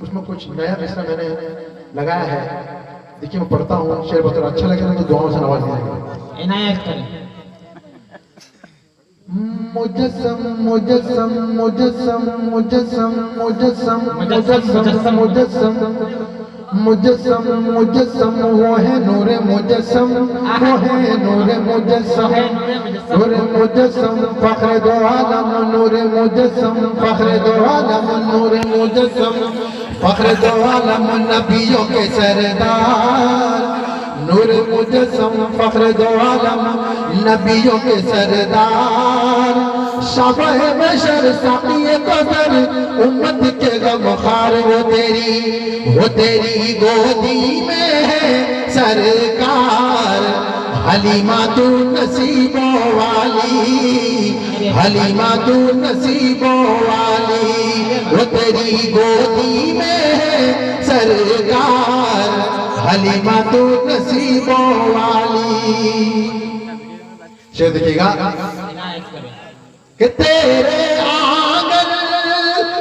उसमें कुछ नया मिसरा मैंने लगाया है। देखिए मैं पढ़ता हूँ, शेर बहुत अच्छा लगेगा तो दुआओं से नवाज दिया। इनायत करें। मुजस्सम मुजस्सम मुजस्सम मुजस्सम मुजस्सम मुजस्सम मुजस्सम मुजस्सम मुजस्सम वो है नूरे मुजस्सम, वो है नूरे मुजस्सम, नूरे मुजस्सम फख्र दो आलम नूरे मुजस्सम, फख्र दो आलम नूरे मुजस्सम, फख्र दो आलम नबियों के सरदार नूर मुजस्सम, फख्र दो आलम नबियों के सरदार, शाबाए बशर साक़िए कदर उम्मत के गमखार वो तेरी गोदी में है सरकार। हलीमा तू नसीबों वाली, हलीमा तू नसीबों वाली, वो तेरी गोदी में है सरकार। हलीमा तू नसीबों वाली। शेर देखिएगा कि तेरे आंगन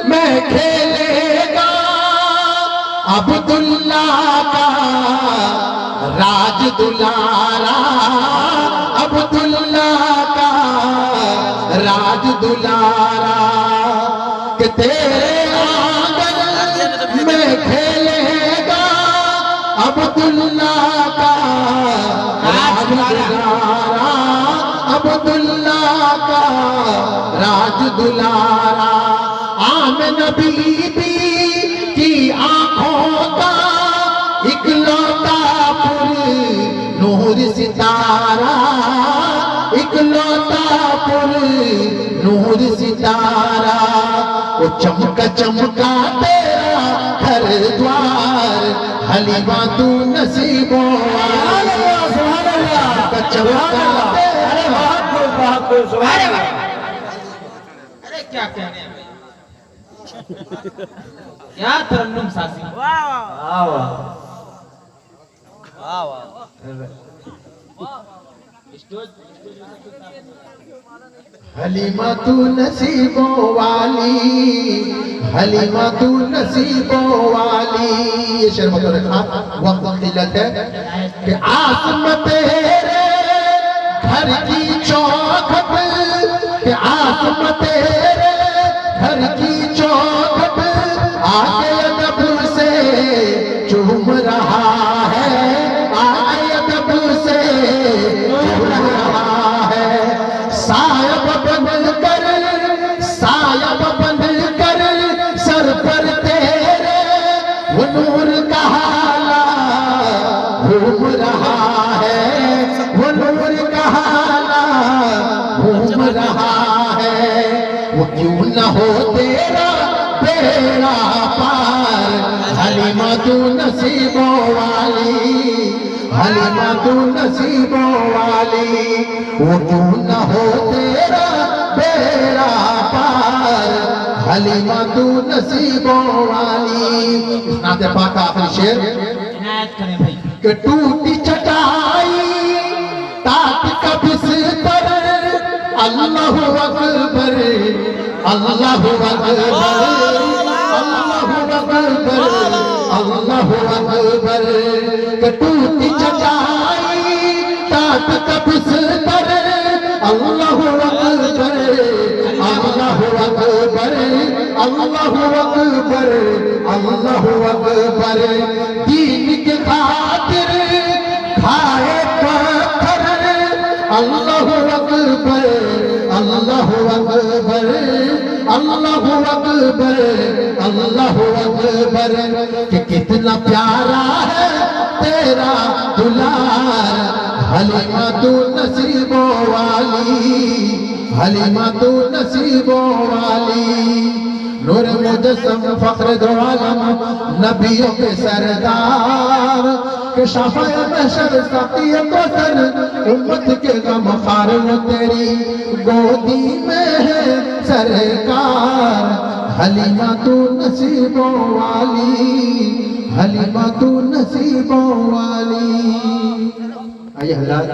में खेलेगा अब्दुल्ला का राज दुलारा, अब्दुल्ला का राज दुलारा, कि तेरे आंगन में खेलेगा अब्दुल्ला का राज दुलारा, अब्दुल्ला का राज दुलारा। आमना बीबी की आंखों का इकलौता पुर नूर सितारा, इकलौता पुर नूर सितारा, वो चमका चमका तेरा घर द्वार। हलीमा तू नसीबों वाली, चमका अरे क्या कहने हैं भाई, क्या तरन्नुम साजी। वाह वाह वाह वाह। हलीमा तू नसीबों वाली, हलीमा तू नसीबों वाली। ये शेर मतलब रखा वक्त किल्लत है कि आसमां तेरे घर की चौखट, कि आसमां तेरे घर की चौखट आगे अदब से चूम रहा है, आगे अदब से चूम रहा है। सायब बंद कर, सायब बंद कर सर पर तेरे वो नूर का हाला घूम रहा है, वो नूर का हाला घूम रहा है। वो क्यों न हो तेरा बेड़ा पार। हलीमा तू नसीबों वाली, हलीमा तू नसीबों वाली, वो क्यों न हो तेरा बेड़ा पार। हलीमा तू नसीबों वाली। नाते पाक का आखिरी शेर इनायत करें भाई। कि टूटी चटाई ताक का बिस्तर, अल्लाहु अकबर, अल्लाहु अकबर, अल्लाहु अकबर, अल्लाहु अकबर। कि टूटी चटाई ताक का बिस्तर, अल्लाहु अकबर, अल्लाहु अकबर, अल्लाहु अकबर, अल्लाहु अकबर। दीन के खातिर खाए पत्थर, अल्लाहु अकबर, अल्लाहु अकबर, अल्लाहु अकबर, अल्लाहु अकबर। कि कितना प्यारा है तेरा दुलार। हलीमा तू नसीबों वाली, हलीमा तू नसीबों वाली। नूर मुजस्सम फख्र दो आलम नबियों के सरदार, के शाफ़ाए महशर साक़िए कौसर उम्मत के गमखार। वो तेरी गोदी में है सरकार। हलीमा तू नसीबों वाली, हलीमा तू नसीबों वाली। आइए हज़रात।